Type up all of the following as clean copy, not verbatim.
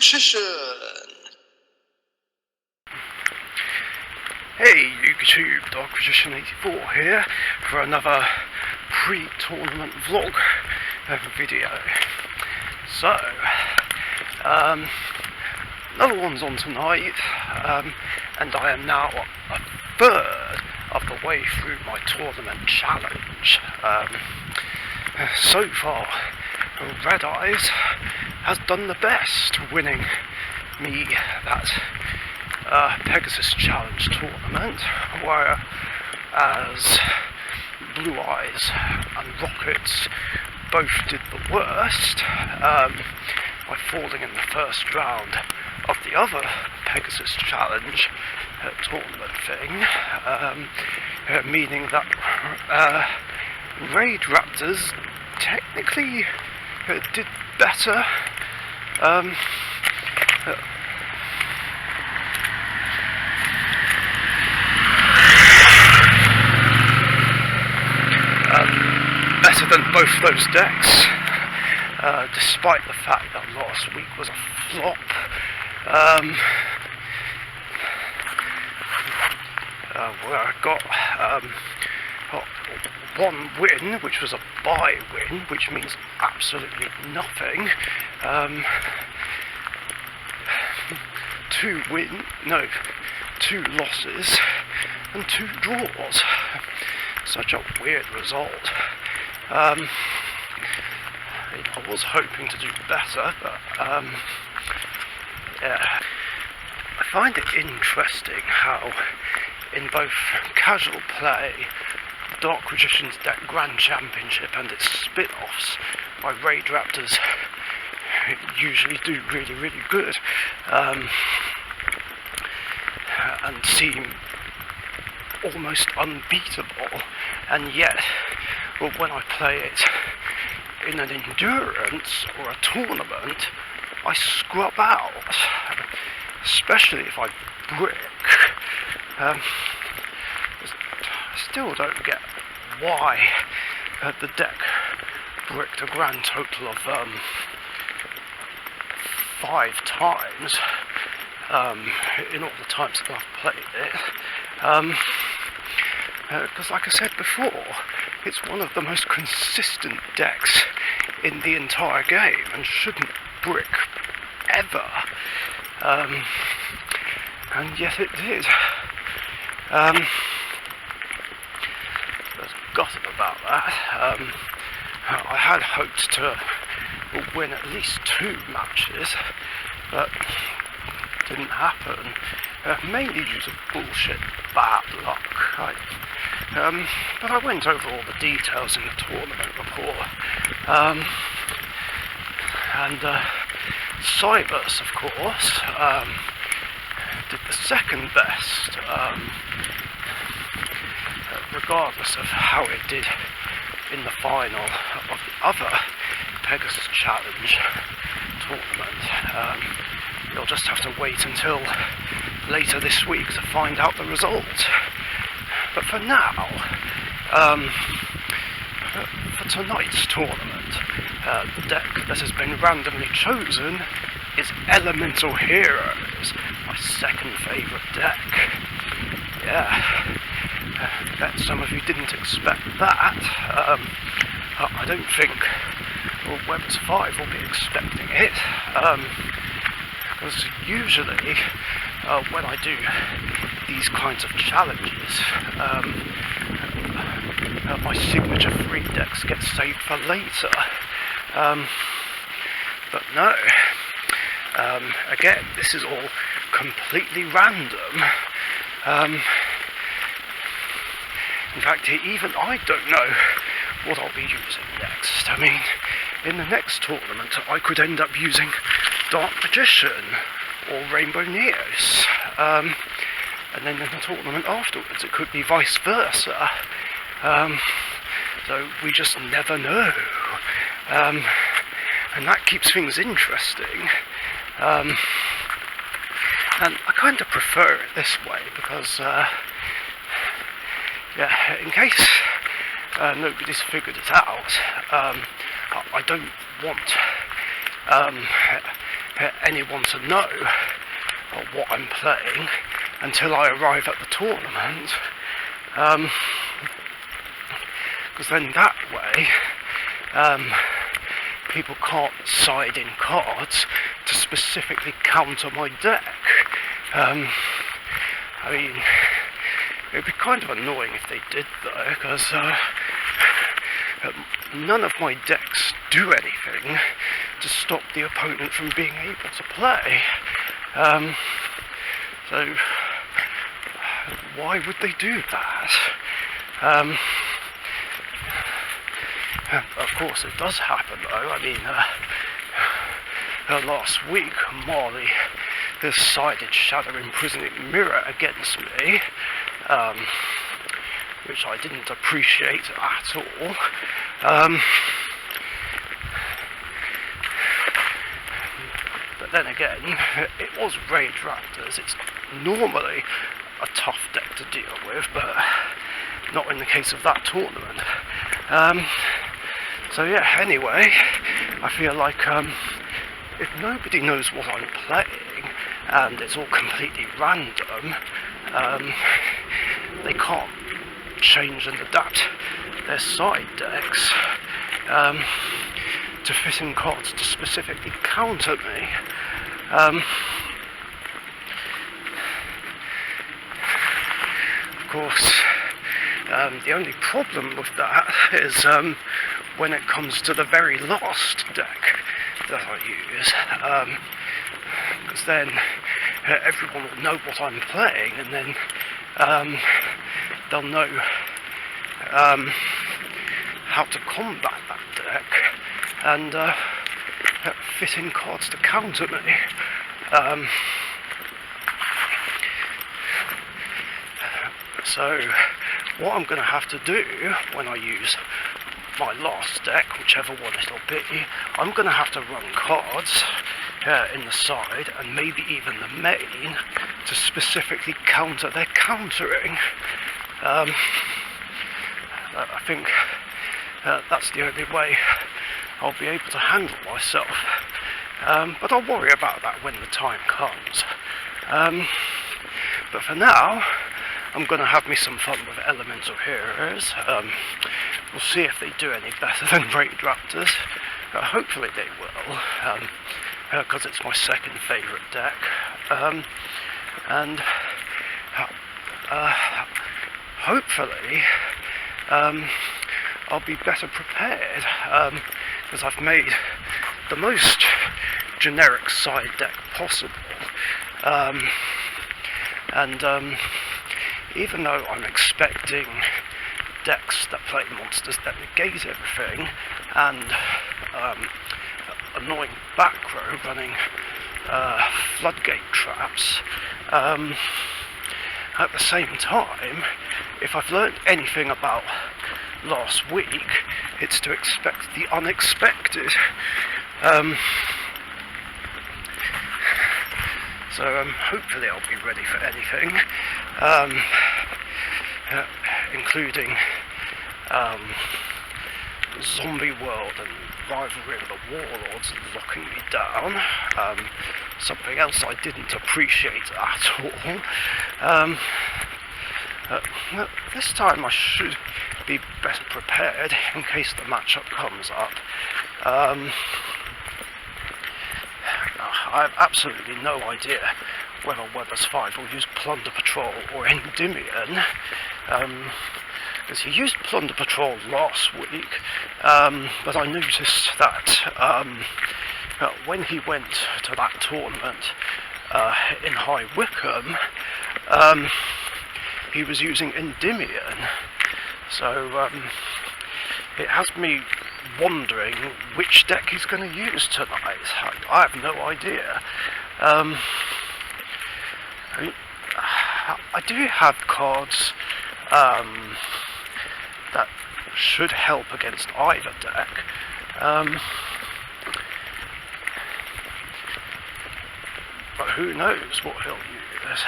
Magician! Hey YouTube, Dark Magician 84 here for another pre-tournament vlog video. So, another one's on tonight, and I am now a third of the way through my tournament challenge. So far, Red Eyes has done the best, winning me that Pegasus Challenge tournament, whereas Blue Eyes and Rockets both did the worst by falling in the first round of the other Pegasus Challenge tournament thing, meaning that Raid Raptors technically did better. Better than both those decks, despite the fact that last week was a flop. Where I got one win, which was a bye win, which means absolutely nothing. Two losses and 2 draws. Such a weird result. I was hoping to do better, but yeah. I find it interesting how in both casual play, Dark Magician's Deck Grand Championship and its spin-offs by Raid Raptors usually do really good, and seem almost unbeatable, and yet, well, when I play it in an endurance or a tournament, I scrub out, especially if I brick. I still don't get why the deck bricked a grand total of 5 times in all the times that I've played it. Because like I said before, it's one of the most consistent decks in the entire game and shouldn't brick ever. And yet it did. There's gossip about that. I had hoped to win at least 2 matches, but didn't happen. Mainly due to bullshit bad luck. But I went over all the details in the tournament report. And Cybers, of course, did the second best, regardless of how it did in the final of the other Pegasus Challenge tournament. You'll just have to wait until later this week to find out the results. But for now, for tonight's tournament, the deck that has been randomly chosen is Elemental Heroes, my second favourite deck. Yeah, bet some of you didn't expect that. I don't think Webbers 5 will be expecting it, because usually when I do these kinds of challenges, my signature free decks get saved for later. But no. Again, this is all completely random. In fact, even I don't know what I'll be using next. I mean, in the next tournament, I could end up using Dark Magician or Rainbow Neos. And then in the tournament afterwards, it could be vice versa. So we just never know. And that keeps things interesting. And I kind of prefer it this way because, yeah, in case nobody's figured it out, I don't want anyone to know what I'm playing until I arrive at the tournament, because then that way people can't side in cards to specifically counter my deck. I mean, it would be kind of annoying if they did though, because none of my decks do anything to stop the opponent from being able to play. So why would they do that? Of course it does happen though. I mean, last week Marley decided Shadow Imprisoning Mirror against me, which I didn't appreciate at all. But then again, it was Rage Raptors. It's normally a tough deck to deal with, but not in the case of that tournament. So yeah, anyway, I feel like if nobody knows what I'm playing and it's all completely random, they can't change and adapt their side decks to fit in cards to specifically counter me. Of course, the only problem with that is when it comes to the very last deck that I use, because then everyone will know what I'm playing, and then they'll know how to combat that deck and fit in cards to counter me. So what I'm going to have to do when I use my last deck, whichever one it'll be, I'm going to have to run cards in the side and maybe even the main to specifically counter their countering. I think that's the only way I'll be able to handle myself. But I'll worry about that when the time comes. But for now, I'm going to have me some fun with Elemental Heroes. We'll see if they do any better than Rage Raptors. Hopefully they will, because it's my second favourite deck. And hopefully I'll be better prepared, because I've made the most generic side deck possible. Even though I'm expecting decks that play monsters that negate everything, and annoying back row running floodgate traps, at the same time, if I've learned anything about last week, it's to expect the unexpected. So hopefully I'll be ready for anything, including Zombie World and Rivalry of the Warlords locking me down. Something else I didn't appreciate at all. This time I should be better prepared in case the matchup comes up. I have absolutely no idea whether Weathers 5 will use Plunder Patrol or Endymion, because he used Plunder Patrol last week, but I noticed that when he went to that tournament in High Wycombe, he was using Endymion, so it has me wondering which deck he's going to use tonight. I have no idea. I do have cards that should help against either deck. But who knows what he'll use.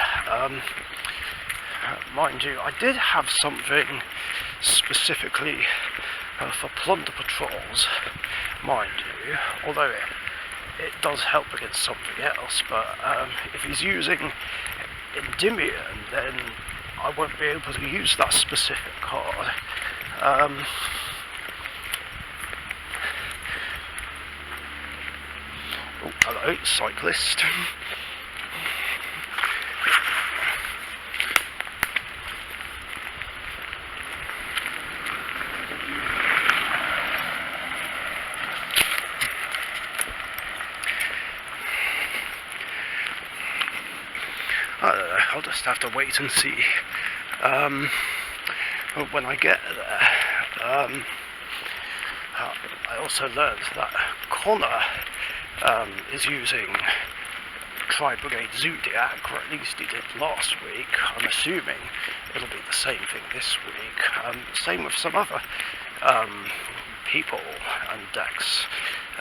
Mind you, I did have something specifically for Plunder Patrols, mind you, although it does help against something else, but if he's using Endymion, then I won't be able to use that specific card. Oh, hello, cyclist. I don't know, I'll just have to wait and see when I get there. I also learned that Connor is using Tri-Brigade Zodiac, or at least he did last week. I'm assuming it'll be the same thing this week. Same with some other people and decks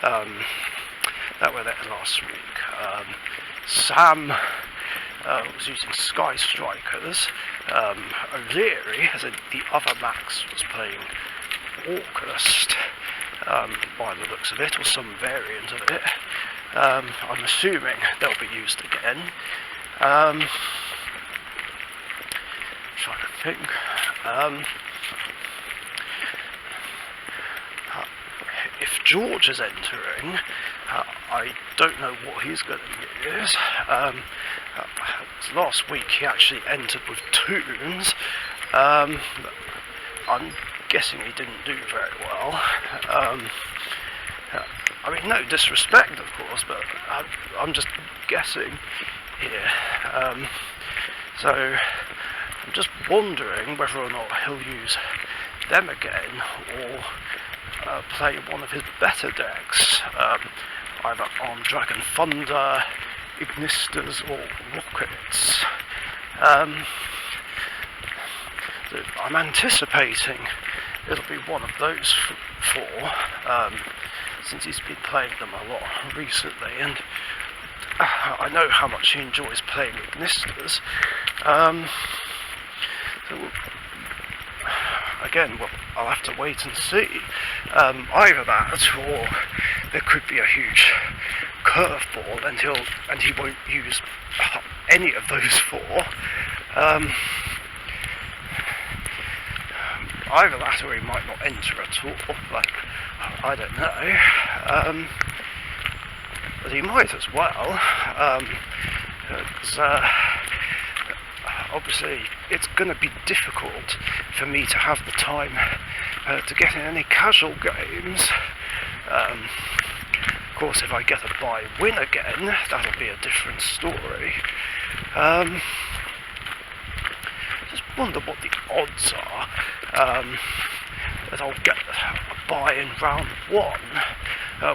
that were there last week. Sam was using Sky Strikers. O'Leary, as in the other Max, was playing Orcust, by the looks of it, or some variant of it. I'm assuming they'll be used again. Trying to think. If George is entering, I don't know what he's going to use. Last week he actually entered with Toons. I'm guessing he didn't do very well. I mean, no disrespect, of course, but I'm just guessing here. So I'm just wondering whether or not he'll use them again, or play one of his better decks, either Armed Dragon Thunder, Ignistas, or Rockets. So I'm anticipating it'll be one of those four, since he's been playing them a lot recently, and I know how much he enjoys playing Ignistas. So again, well, I'll have to wait and see. Either that, or there could be a huge curveball, and he won't use any of those four. Either that, or he might not enter at all. Like, I don't know. But he might as well. Obviously, it's going to be difficult for me to have the time to get in any casual games. Of course, if I get a buy-win again, that'll be a different story. Just wonder what the odds are that I'll get a buy in round one,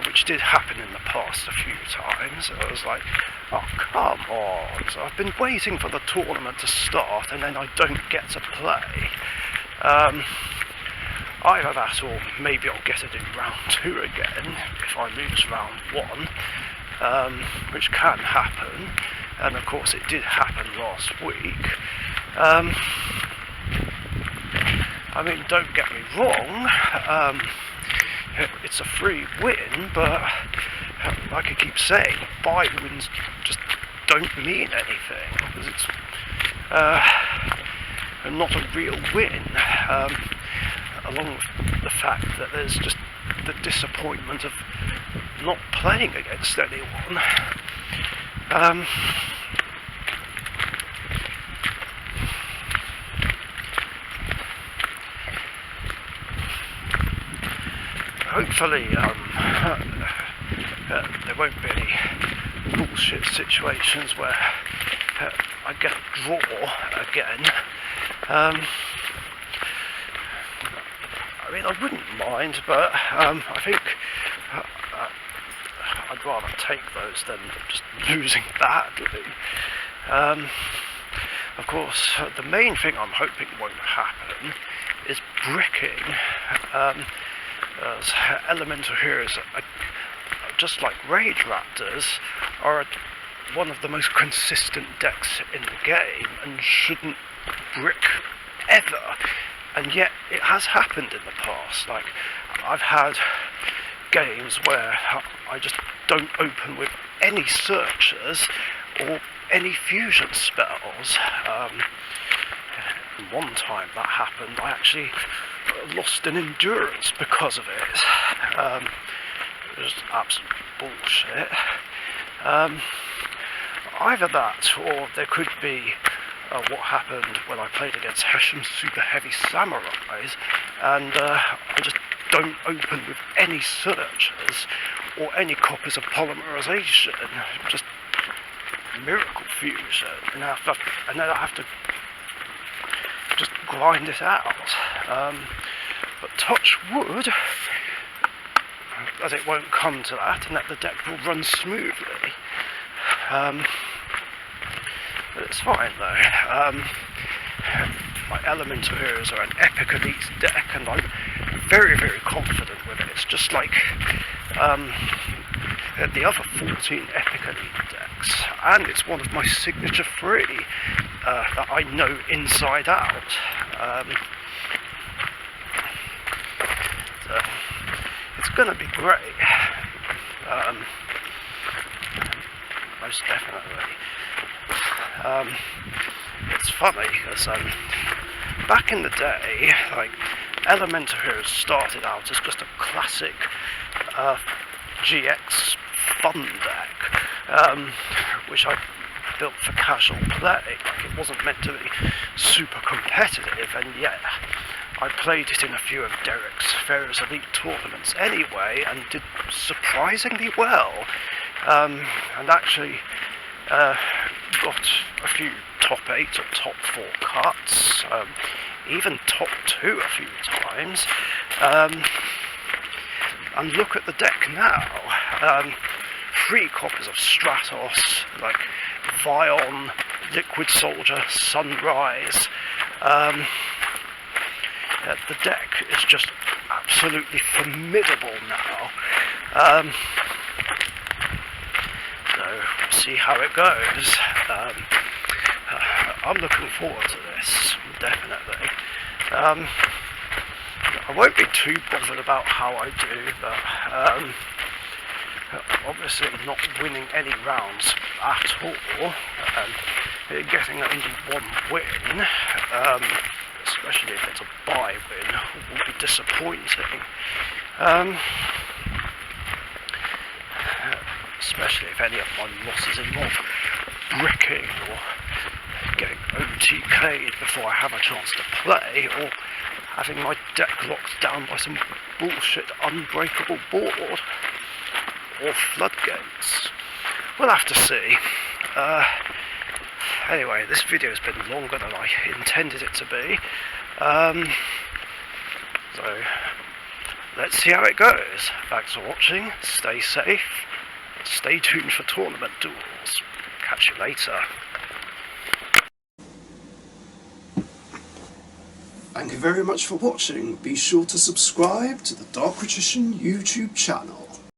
which did happen in the past a few times. I was like, oh, come on. So I've been waiting for the tournament to start, and then I don't get to play. Either that, or maybe I'll get it in round two again if I lose round one, which can happen. And of course, it did happen last week. I mean, don't get me wrong, it's a free win, but like I keep saying, buy wins just don't mean anything, because it's not a real win, along with the fact that there's just the disappointment of not playing against anyone. Hopefully, there won't be any bullshit situations where I get a draw again. I mean, I wouldn't mind, but I think I'd rather take those than just losing badly. Of course, the main thing I'm hoping won't happen is bricking. As Elemental Heroes, just like Rage Raptors, are one of the most consistent decks in the game and shouldn't brick ever. And yet it has happened in the past. Like, I've had games where I just don't open with any searchers or any fusion spells. One time that happened, I actually lost an endurance because of it. It was absolute bullshit. Either that, or there could be what happened when I played against Hessian Super Heavy Samurais, and I just don't open with any searchers or any copies of polymerization, just miracle fusion, and then I have to just grind it out. But touch wood, that it won't come to that, and that the deck will run smoothly. But it's fine though. My Elemental Heroes are an epic elite deck, and I'm very, very confident with it. It's just like the other 14 epic elite decks, and it's one of my signature 3 that I know inside out. So it's gonna be great. Most definitely. It's funny because back in the day, like, Elemental Heroes started out as just a classic GX fun deck, which I built for casual play. Like, it wasn't meant to be super competitive, and yet I played it in a few of Derek's Pharaoh's Elite tournaments anyway, and did surprisingly well, and actually got a few top 8 or top 4 cuts, even top 2 a few times. And look at the deck now. 3 copies of Stratos, like Vion, Liquid Soldier, Sunrise. The deck is just absolutely formidable now. So we'll see how it goes. I'm looking forward to this, definitely. I won't be too bothered about how I do, but obviously not winning any rounds at all, and getting only 1 win, especially if it's a bye win, will be disappointing. Especially if any of my losses involve bricking or getting OTK'd before I have a chance to play, or having my deck locked down by some bullshit unbreakable board, or floodgates. We'll have to see. Anyway, this video has been longer than I intended it to be, so let's see how it goes. Thanks for watching, stay safe, stay tuned for tournament duels. Catch you later. Thank you very much for watching. Be sure to subscribe to the Dark Magician YouTube channel.